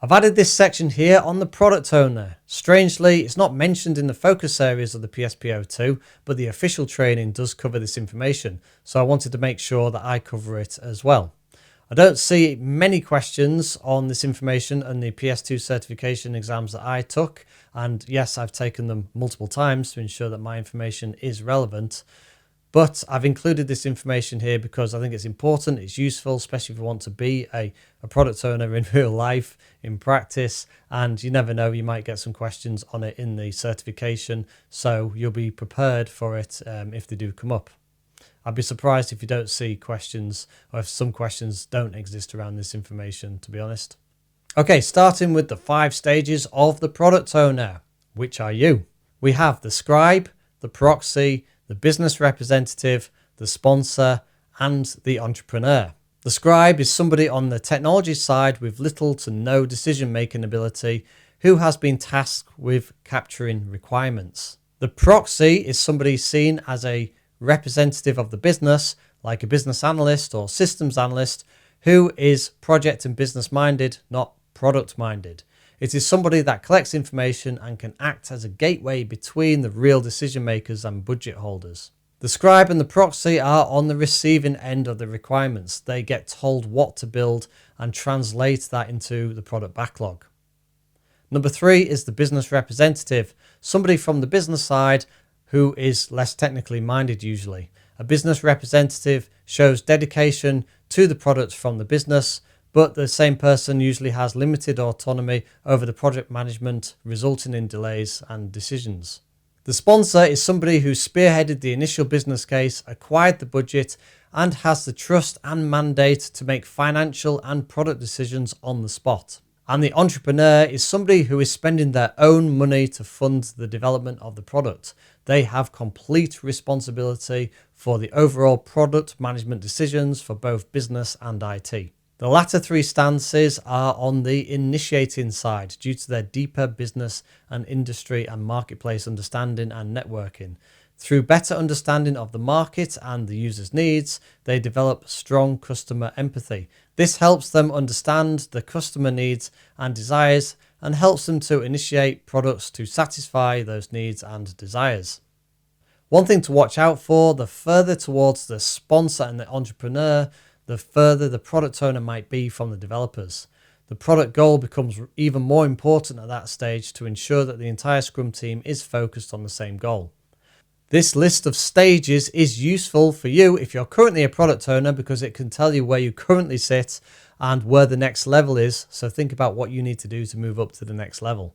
I've added this section here on the product owner. Strangely, it's not mentioned in the focus areas of the PSPO2, but the official training does cover this information, so I wanted to make sure that I cover it as well. I don't see many questions on this information in the PS2 certification exams that I took, and yes, I've taken them multiple times to ensure that my information is relevant. But I've included this information here because I think it's important, it's useful, especially if you want to be a product owner in real life, in practice, and you never know, you might get some questions on it in the certification, so you'll be prepared for it if they do come up. I'd be surprised if you don't see questions, or if some questions don't exist around this information, to be honest. Okay, starting with the 5 stages of the product owner. Which are you? We have the scribe, the proxy, the business representative, the sponsor, and the entrepreneur. The scribe is somebody on the technology side with little to no decision-making ability who has been tasked with capturing requirements. The proxy is somebody seen as a representative of the business, like a business analyst or systems analyst, who is project and business minded, not product minded. It is somebody that collects information and can act as a gateway between the real decision makers and budget holders. The scribe and the proxy are on the receiving end of the requirements. They get told what to build and translate that into the product backlog. Number 3 is the business representative, somebody from the business side who is less technically minded usually. A business representative shows dedication to the product from the business, but the same person usually has limited autonomy over the project management, resulting in delays and decisions. The sponsor is somebody who spearheaded the initial business case, acquired the budget, and has the trust and mandate to make financial and product decisions on the spot. And the entrepreneur is somebody who is spending their own money to fund the development of the product. They have complete responsibility for the overall product management decisions for both business and IT. The latter 3 stances are on the initiating side due to their deeper business and industry and marketplace understanding and networking. Through better understanding of the market and the user's needs, they develop strong customer empathy. This helps them understand the customer needs and desires and helps them to initiate products to satisfy those needs and desires. One thing to watch out for, the further towards the sponsor and the entrepreneur, the further the product owner might be from the developers. The product goal becomes even more important at that stage to ensure that the entire Scrum team is focused on the same goal. This list of stages is useful for you if you're currently a product owner because it can tell you where you currently sit and where the next level is. So think about what you need to do to move up to the next level.